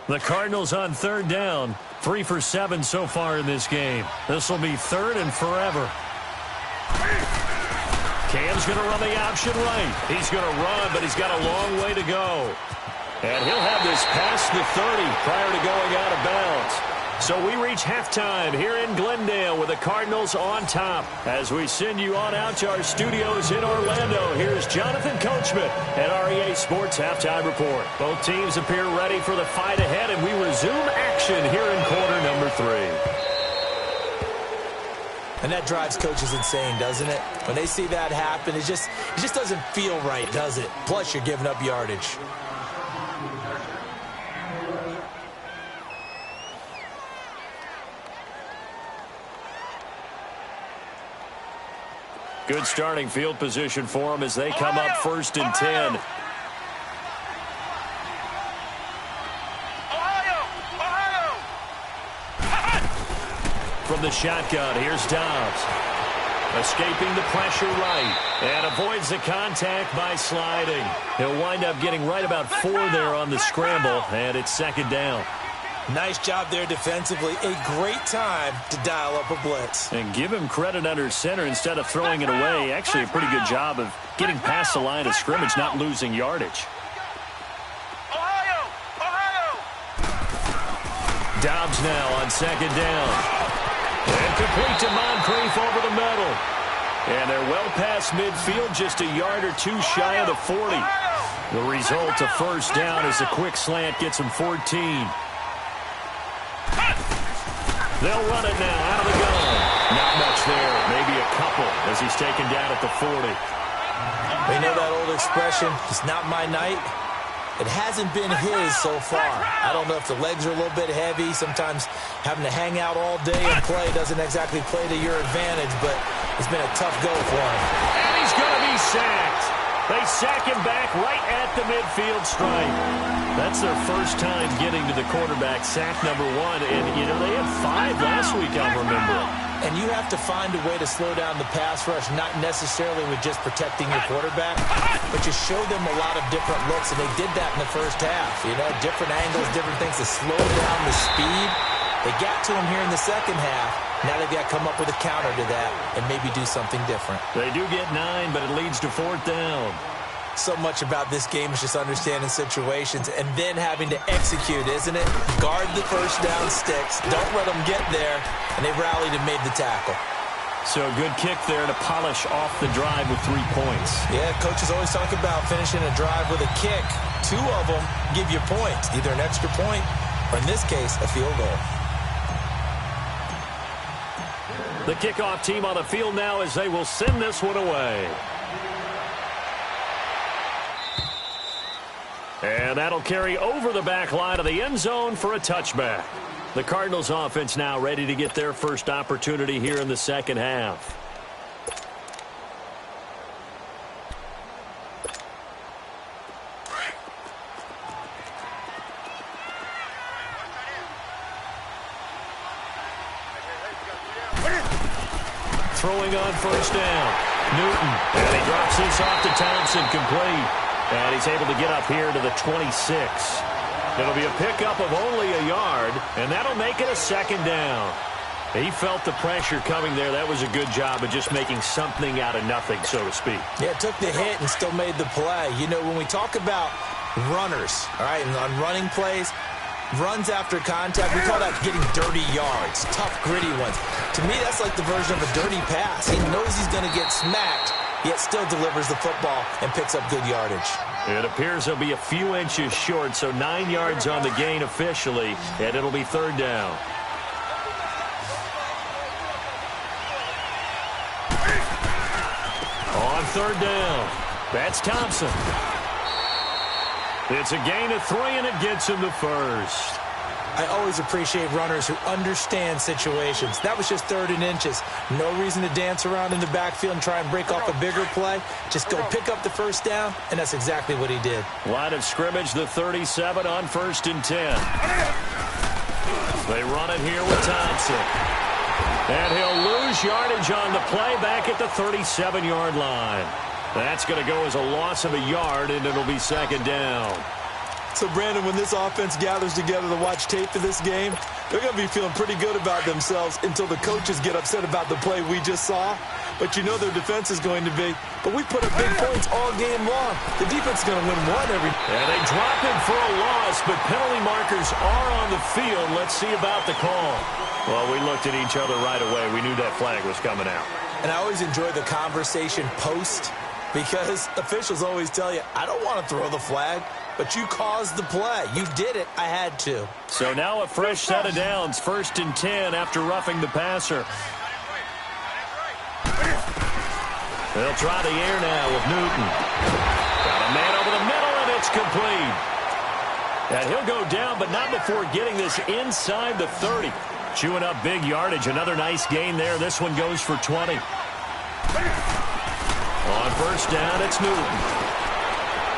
The Cardinals on third down. 3 for 7 so far in this game. This will be third and forever. Cam's going to run the option right. He's going to run, but he's got a long way to go. And he'll have this past the 30 prior to going out of bounds. So we reach halftime here in Glendale with the Cardinals on top. As we send you on out to our studios in Orlando, here's Jonathan Coachman at REA Sports Halftime Report. Both teams appear ready for the fight ahead, and we resume action here in quarter number 3. And that drives coaches insane, doesn't it? When they see that happen, it just doesn't feel right, does it? Plus, you're giving up yardage. Good starting field position for them as they come up first and 10. From the shotgun, here's Dobbs. Escaping the pressure right. And avoids the contact by sliding. He'll wind up getting right about 4 there on the scramble, and it's second down. Nice job there defensively. A great time to dial up a blitz. And give him credit under center instead of throwing it away. Actually a pretty good job of getting past the line of scrimmage, not losing yardage. Dobbs now on second down. And complete to Moncrief over the middle. And they're well past midfield, just a yard or 2 shy of the 40. The result, a first down as a quick slant gets him 14. They'll run it now out of the gun. Not much there. Maybe a couple as he's taken down at the 40. You know that old expression, it's not my night? It hasn't been his so far. I don't know if the legs are a little bit heavy. Sometimes having to hang out all day and play doesn't exactly play to your advantage, but it's been a tough go for him. And he's going to be sacked. They sack him back right at the midfield stripe. That's their first time getting to the quarterback, sack number 1. And, you know, they had 5 last week, I'll remember. And you have to find a way to slow down the pass rush, not necessarily with just protecting your quarterback, but you show them a lot of different looks, and they did that in the first half. You know, different angles, different things to slow down the speed. They got to him here in the second half. Now they've got to come up with a counter to that and maybe do something different. They do get 9, but it leads to 4th down. So much about this game is just understanding situations and then having to execute, isn't it? Guard the first down sticks. Don't let them get there. And they rallied and made the tackle. So a good kick there to polish off the drive with 3 points. Yeah, coaches always talk about finishing a drive with a kick. 2 of them give you points, either an extra point or, in this case, a field goal. The kickoff team on the field now as they will send this one away. And that'll carry over the back line of the end zone for a touchback. The Cardinals offense now ready to get their first opportunity here in the second half. Throwing on first down. Newton. And he drops this off to Thompson, complete. And he's able to get up here to the 26. It'll be a pickup of only a yard, and that'll make it a second down. He felt the pressure coming there. That was a good job of just making something out of nothing, so to speak. Yeah, it took the hit and still made the play. You know, when we talk about runners, all right, and on running plays, runs after contact, we call that getting dirty yards, tough, gritty ones. To me, that's like the version of a dirty pass. He knows he's going to get smacked, yet still delivers the football and picks up good yardage. It appears he'll be a few inches short, so 9 yards on the gain officially, and it'll be third down. On third down, that's Thompson. It's a gain of 3, and it gets him the first. I always appreciate runners who understand situations. That was just 3rd and inches. No reason to dance around in the backfield and try and break off a bigger play. Just go pick up the first down, and that's exactly what he did. Line of scrimmage, the 37 on 1st and 10. They run it here with Thompson. And he'll lose yardage on the play back at the 37-yard line. That's going to go as a loss of a yard, and it'll be second down. So, Brandon, when this offense gathers together to watch tape of this game, they're going to be feeling pretty good about themselves until the coaches get upset about the play we just saw. But you know their defense is going to be. But we put up big points all game long. The defense is going to win one every. And they drop him for a loss, but penalty markers are on the field. Let's see about the call. Well, we looked at each other right away. We knew that flag was coming out. And I always enjoy the conversation post because officials always tell you, I don't want to throw the flag. But you caused the play. You did it. I had to. So now a fresh set of downs. 1st and 10 after roughing the passer. They'll try the air now with Newton. Got a man over the middle, and it's complete. And he'll go down, but not before getting this inside the 30. Chewing up big yardage. Another nice gain there. This one goes for 20. On 1st down, it's Newton.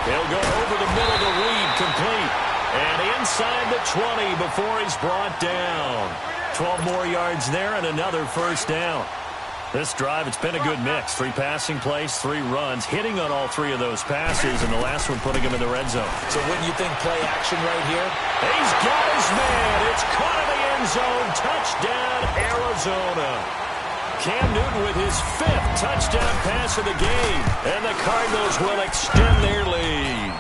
He'll go over the middle to Reed, complete. And inside the 20 before he's brought down. 12 more yards there and another 1st down. This drive, it's been a good mix. 3 passing plays, 3 runs, hitting on all 3 of those passes, and the last one putting him in the red zone. So wouldn't you think play action right here? He's got his man. It's caught in the end zone. Touchdown, Arizona. Cam Newton with his 5th touchdown pass of the game. And the Cardinals will extend their lead.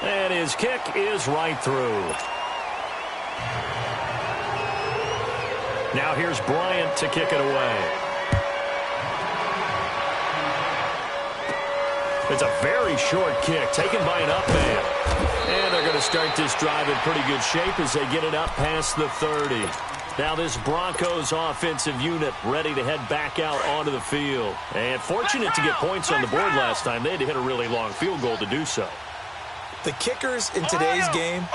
And his kick is right through. Now here's Bryant to kick it away. It's a very short kick taken by an up man. And they're going to start this drive in pretty good shape as they get it up past the 30. Now this Broncos offensive unit ready to head back out onto the field. And fortunate to get points on the board last time. They had to hit a really long field goal to do so. The kickers in today's game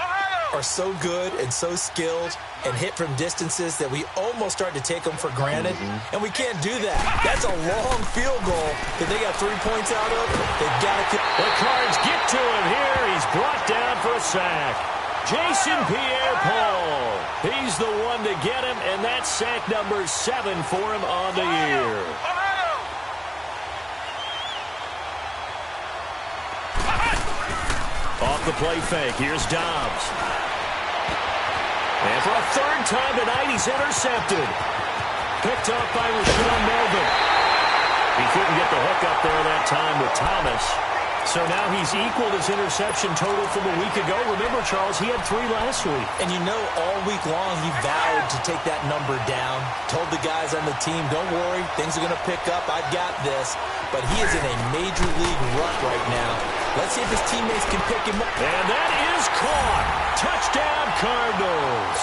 are so good and so skilled and hit from distances that we almost start to take them for granted. And we can't do that. That's a long field goal that they got 3 points out of. They've got to kick. The Cards get to him here. He's brought down for a sack. Jason Pierre-Paul. He's the one to get him, and that's sack number 7 for him on the year. Off the play fake, here's Dobbs. And for a 3rd time tonight, he's intercepted. Picked up by Rashawn Melvin. He couldn't get the hook up there that time with Thomas. So now he's equaled his interception total from a week ago. Remember, Charles, he had 3 last week. And you know, all week long he vowed to take that number down. Told the guys on the team, don't worry, things are going to pick up. I've got this. But he is in a major league rut right now. Let's see if his teammates can pick him up. And that is caught. Touchdown, Cardinals.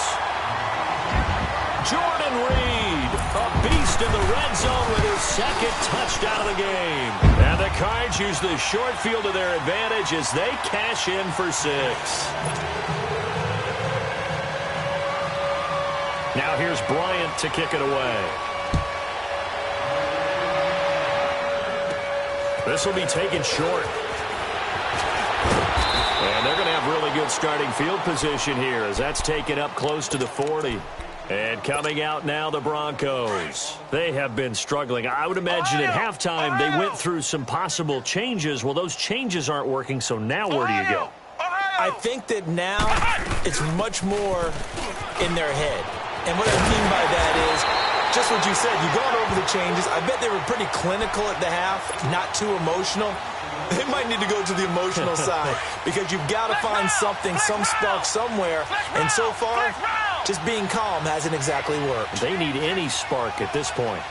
Jordan Reed, a beast in the red zone with his 2nd touchdown of the game. And the Cards use the short field to their advantage as they cash in for 6. Now here's Bryant to kick it away. This will be taken short. And they're going to have really good starting field position here as that's taken up close to the 40. And coming out now, the Broncos. They have been struggling. I would imagine at halftime they went through some possible changes. Well, those changes aren't working, so now where do you go? I think that now it's much more in their head. And what I mean by that is just what you said. You've gone over the changes. I bet they were pretty clinical at the half, not too emotional. They might need to go to the emotional side because you've got to find something, some spark somewhere. And so far, just being calm hasn't exactly worked. They need any spark at this point.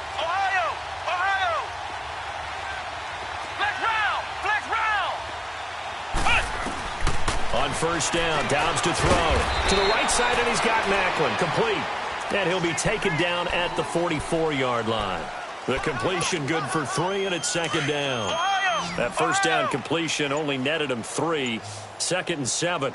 On 1st down, Dobbs to throw. To the right side, and he's got Macklin. Complete. And he'll be taken down at the 44-yard line. The completion good for 3, and it's 2nd down. That 1st down completion only netted him 3. 2nd and 7.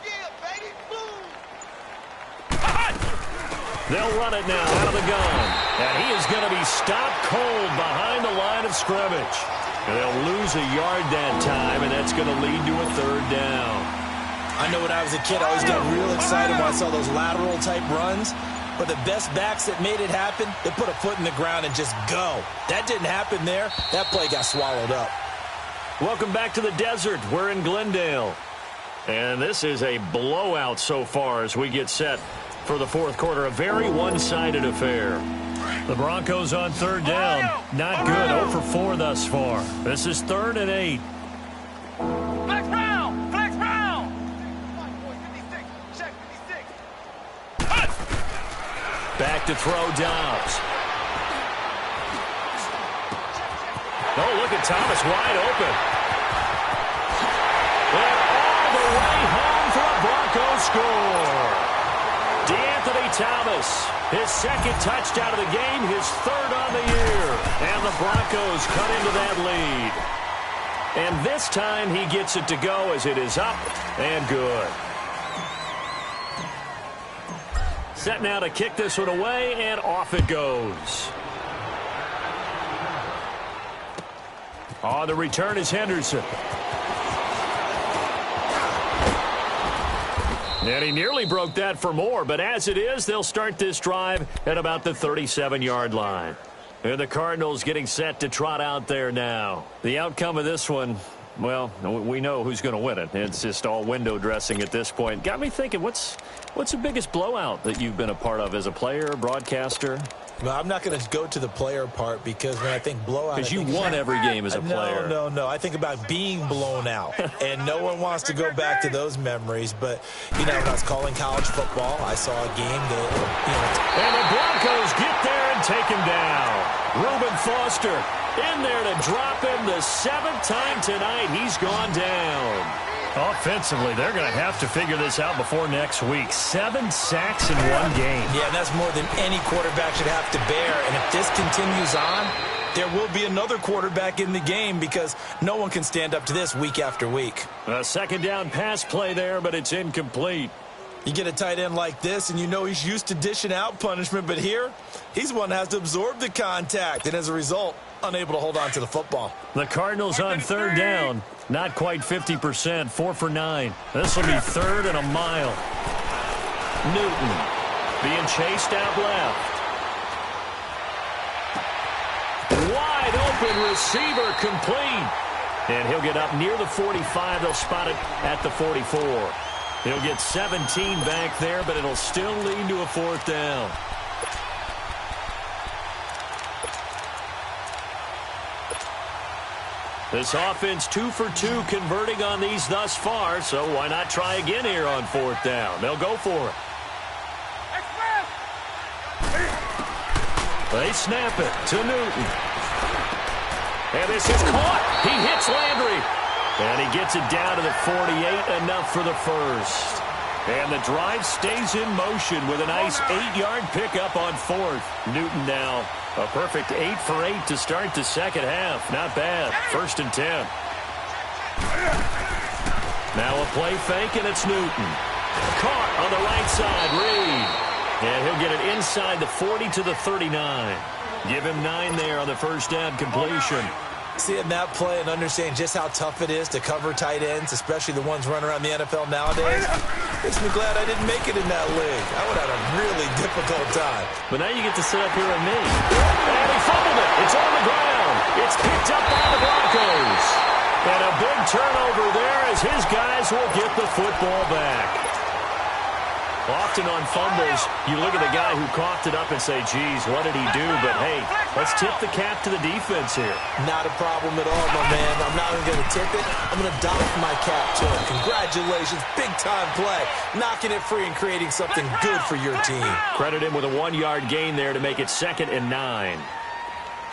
They'll run it now out of the gun. And he is going to be stopped cold behind the line of scrimmage. And they'll lose a yard that time, and that's going to lead to a 3rd down. I know when I was a kid, I always got real excited when I saw those lateral-type runs. But the best backs that made it happen, they put a foot in the ground and just go. That didn't happen there. That play got swallowed up. Welcome back to the desert. We're in Glendale. And this is a blowout so far as we get set for the fourth quarter. A very one-sided affair. The Broncos on third down. Not good. 0 for 4 thus far. This is 3rd and 8. Flex round! Flex round! Back to throw, Dobbs. Oh, look at Thomas wide open. And all the way home for a Broncos score. DeAnthony Thomas, his 2nd touchdown of the game, his 3rd on the year. And the Broncos cut into that lead. And this time he gets it to go as it is up and good. Set now to kick this one away, and off it goes. On the return is Henderson. And he nearly broke that for more, but as it is, they'll start this drive at about the 37-yard line. And the Cardinals getting set to trot out there now. The outcome of this one, well, we know who's going to win it. It's just all window dressing at this point. Got me thinking, what's the biggest blowout that you've been a part of as a player, broadcaster? Well, I'm not going to go to the player part because when I think blowout... Because you won every game as a player. No. I think about being blown out. And no one wants to go back to those memories. But, you know, when I was calling college football, I saw a game that, And the Broncos get there and take him down. Reuben Foster in there to drop him the 7th time tonight. He's gone down. Offensively, they're going to have to figure this out before next week. 7 sacks in one game. Yeah, and that's more than any quarterback should have to bear. And if this continues on, there will be another quarterback in the game because no one can stand up to this week after week. A 2nd down pass play there, but it's incomplete. You get a tight end like this, and you know he's used to dishing out punishment, but here, he's one that has to absorb the contact, and as a result, unable to hold on to the football. The Cardinals on 3rd down. Not quite 50%, 4 for 9. This will be 3rd and a mile. Newton being chased out left. Wide open receiver complete. And he'll get up near the 45. They'll spot it at the 44. He'll get 17 back there, but it'll still lead to a 4th down. This offense 2 for 2 converting on these thus far, so why not try again here on 4th down? They'll go for it. They snap it to Newton. And this is caught. He hits Landry. And he gets it down to the 48, enough for the 1st. And the drive stays in motion with a nice 8-yard pickup on 4th. Newton now a perfect 8 for 8 to start the 2nd half. Not bad. 1st and 10. Now a play fake, and it's Newton. Caught on the right side, Reed. And he'll get it inside the 40 to the 39. Give him 9 there on the 1st down completion. Seeing that play and understanding just how tough it is to cover tight ends, especially the ones running around the NFL nowadays, makes me glad I didn't make it in that league. I would have had a really difficult time. But now you get to sit up here with me. And he fumbled it. It's on the ground. It's picked up by the Broncos. And a big turnover there as his guys will get the football back. Often on fumbles, you look at the guy who coughed it up and say, geez, what did he do? But, hey, let's tip the cap to the defense here. Not a problem at all, my man. I'm not even going to tip it. I'm going to doff my cap to him. Congratulations. Big-time play. Knocking it free and creating something good for your team. Credit him with a 1-yard gain there to make it 2nd and 9.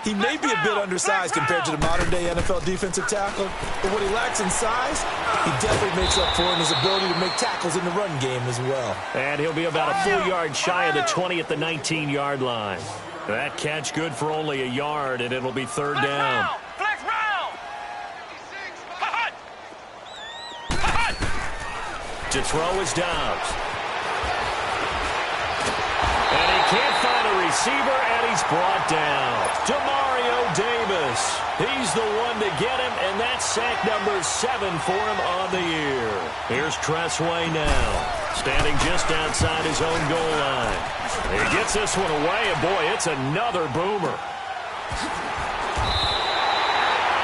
He may be a bit undersized compared to the modern-day NFL defensive tackle, but what he lacks in size, he definitely makes up for in his ability to make tackles in the run game as well. And he'll be about a full yard shy of the 20 at the 19-yard line. That catch good for only a yard, and it'll be 3rd down. Flex round! To throw is Dobbs. And he can't find a receiver, and he's brought down. Demario Davis. He's the one to get him, and that's sack number 7 for him on the year. Here's Tressway now, standing just outside his own goal line. He gets this one away, and boy, it's another boomer.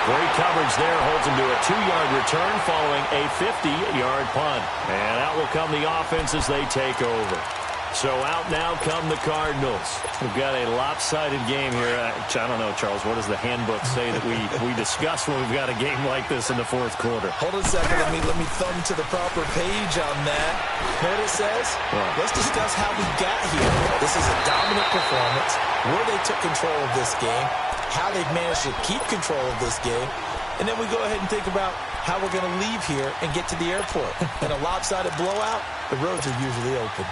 Great coverage there, holds him to a 2-yard return following a 50-yard punt. And out will come the offense as they take over. So out now come the Cardinals. We've got a lopsided game here. I don't know, Charles, what does the handbook say that we discuss when we've got a game like this in the fourth quarter? Hold on a second. Let me thumb to the proper page on that. Know what it says? What? Let's discuss how we got here. This is a dominant performance, where they took control of this game, how they've managed to keep control of this game, and then we go ahead and think about how we're going to leave here and get to the airport. In a lopsided blowout, the roads are usually open.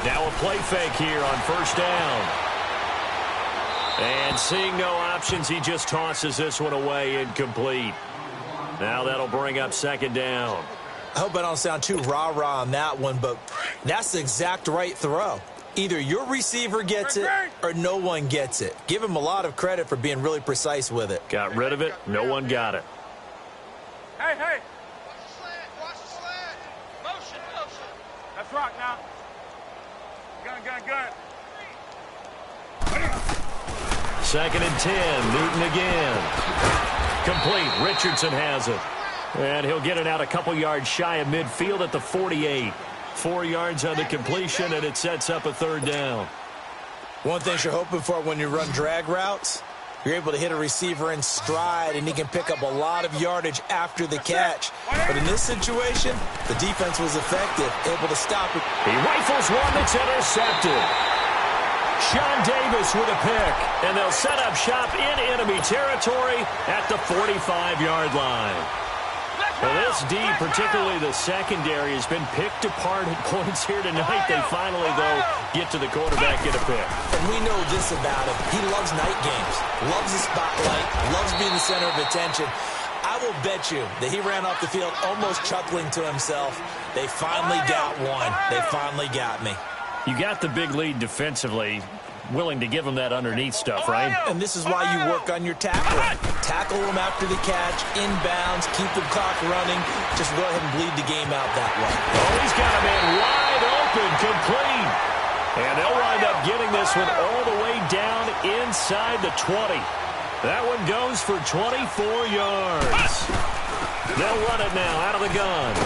Now a play fake here on first down. And seeing no options, he just tosses this one away, incomplete. Now that'll bring up second down. I hope I don't sound too rah-rah on that one, but that's the exact right throw. Either your receiver gets it or no one gets it. Give him a lot of credit for being really precise with it. Got rid of it. No one got it. Hey, hey. Watch the slant. Watch the slant. Motion, motion. Let's rock now. Gun, gun, gun. Second and 10. Newton again. Complete. Richardson has it. And he'll get it out a couple yards shy of midfield at the 48. 4 yards on the completion, and it sets up a third down. One thing you're hoping for when you run drag routes, you're able to hit a receiver in stride, and he can pick up a lot of yardage after the catch. But in this situation, the defense was effective, able to stop it. He rifles one that's intercepted. Sean Davis with a pick, and they'll set up shop in enemy territory at the 45-yard line. Well, this D, particularly the secondary, has been picked apart at points here tonight. They finally, though, get to the quarterback, get a pick. And we know this about him. He loves night games, loves the spotlight, loves being the center of attention. I will bet you that he ran off the field almost chuckling to himself. They finally got one. They finally got me. You got the big lead defensively. Willing to give him that underneath stuff, right? And this is why you work on your tackling. Tackle him after the catch, inbounds, keep the clock running. Just go ahead and bleed the game out that way. Oh, he's got a man wide open, complete. And they'll wind up getting this one all the way down inside the 20. That one goes for 24 yards. They'll run it now out of the gun.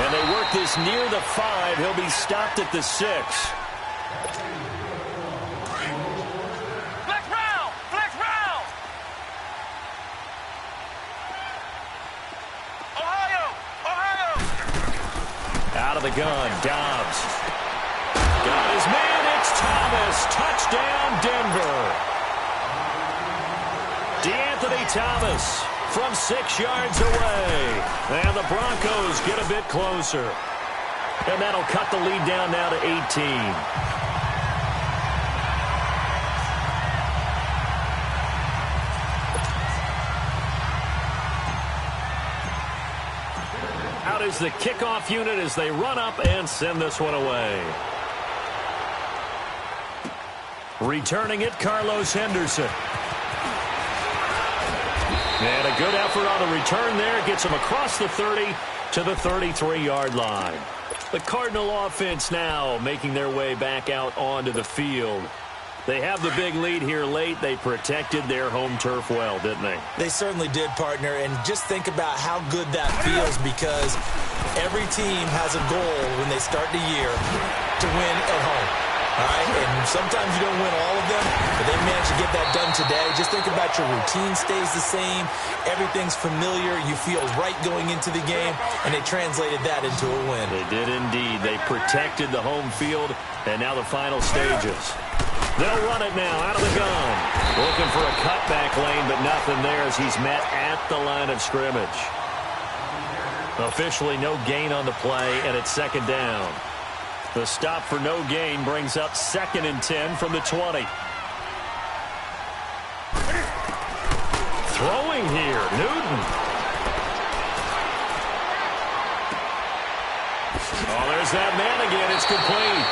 And they work this near the 5. He'll be stopped at the 6. Out of the gun, Dobbs. Got his man, it's Thomas. Touchdown, Denver. DeAnthony Thomas from 6 yards away. And the Broncos get a bit closer. And that'll cut the lead down now to 18. Out is the kickoff unit as they run up and send this one away. Returning it, Carlos Henderson. And a good effort on the return there. Gets him across the 30 to the 33-yard line. The Cardinal offense now making their way back out onto the field. They have the big lead here late. They protected their home turf well, didn't they? They certainly did, partner. And just think about how good that feels, because every team has a goal when they start the year to win at home. All right? And sometimes you don't win all of them, but they managed to get that done today. Just think about your routine stays the same. Everything's familiar. You feel right going into the game, and they translated that into a win. They did indeed. They protected the home field, and now the final stages. They'll run it now out of the gun. Looking for a cutback lane, but nothing there as he's met at the line of scrimmage. Officially no gain on the play, and it's second down. The stop for no gain brings up 2nd and 10 from the 20. Throwing here, Newton. Oh, there's that man again. It's complete.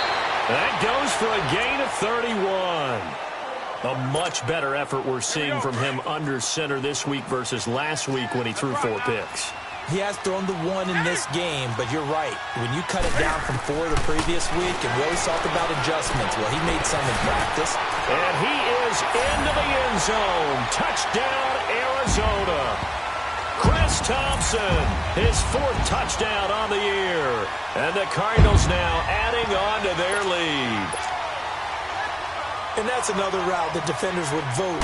That goes for a gain of 31. A much better effort we're seeing from him under center this week versus last week when he threw 4 picks. He has thrown the 1 in this game, but you're right. When you cut it down from 4 the previous week, and we always talk about adjustments, well, he made some in practice. And he is into the end zone. Touchdown, Arizona. Chris Thompson, his 4th touchdown on the year. And the Cardinals now adding on to their lead. And that's another route that defenders would vote.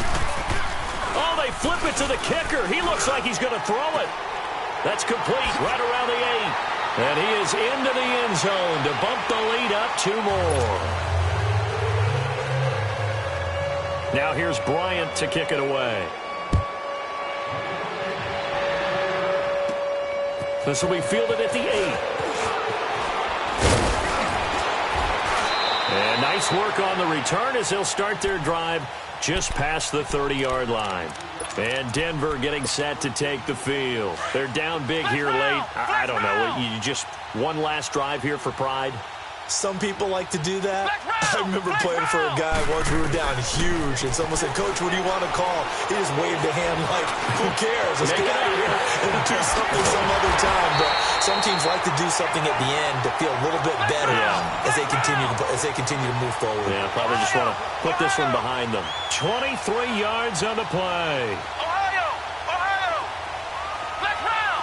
Oh, they flip it to the kicker. He looks like he's going to throw it. That's complete right around the 8. And he is into the end zone to bump the lead up 2 more. Now here's Bryant to kick it away. This will be fielded at the 8. And nice work on the return as they'll start their drive just past the 30-yard line. And Denver getting set to take the field. They're down big here late. I don't know. You just one last drive here for pride? Some people like to do that. I remember playing for a guy once. We were down huge, and someone said, "Coach, what do you want to call?" He just waved a hand like, "Who cares? Let's get out of here and do something some other time." But some teams like to do something at the end to feel a little bit better as they continue to move forward. Yeah, probably just want to put this one behind them. 23 yards on the play. Ohio! Flex round!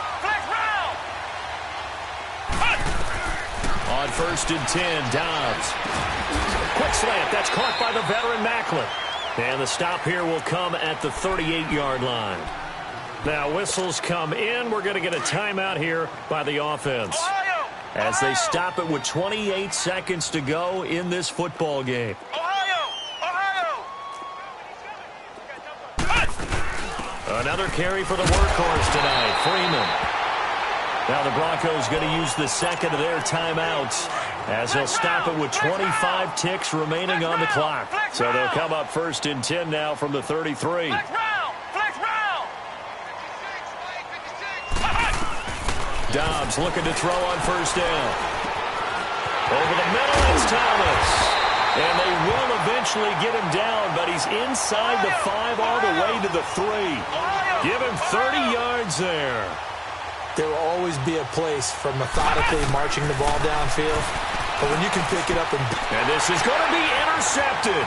On 1st and 10, Dobbs. Quick slant. That's caught by the veteran Macklin. And the stop here will come at the 38-yard line. Now whistles come in. We're going to get a timeout here by the offense as they stop it with 28 seconds to go in this football game. Another carry for the workhorse tonight, Freeman. Now the Broncos going to use the second of their timeouts as they'll stop it with 25 ticks remaining on the clock. So they'll come up 1st and 10 now from the 33. Dobbs looking to throw on 1st down. Over the middle, it's Thomas. And they will eventually get him down, but he's inside the 5 all the way to the 3. Give him 30 yards there. There will always be a place for methodically marching the ball downfield. But when you can pick it up and this is going to be intercepted.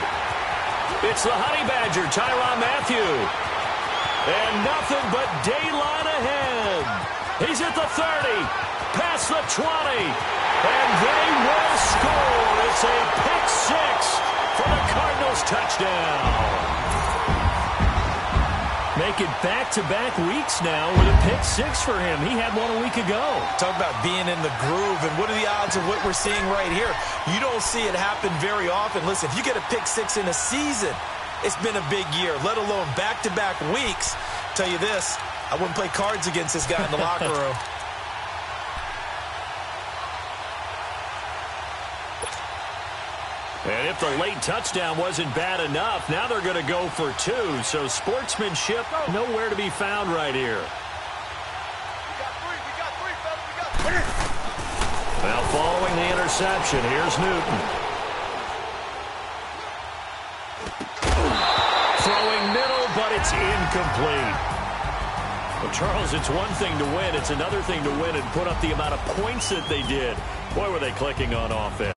It's the Honey Badger, Tyrann Mathieu. And nothing but daylight ahead. He's at the 30, past the 20, and they will score. It's a pick 6 for the Cardinals touchdown. Make it back-to-back weeks now with a pick 6 for him. He had one a week ago. Talk about being in the groove, and what are the odds of what we're seeing right here? You don't see it happen very often. Listen, if you get a pick 6 in a season, it's been a big year, let alone back-to-back weeks. Tell you this, I wouldn't play cards against this guy in the locker room. And if the late touchdown wasn't bad enough, now they're going to go for 2. So sportsmanship nowhere to be found right here. Now following the interception, here's Newton. Throwing middle, but it's incomplete. Well, Charles, it's one thing to win. It's another thing to win and put up the amount of points that they did. Boy, were they clicking on offense.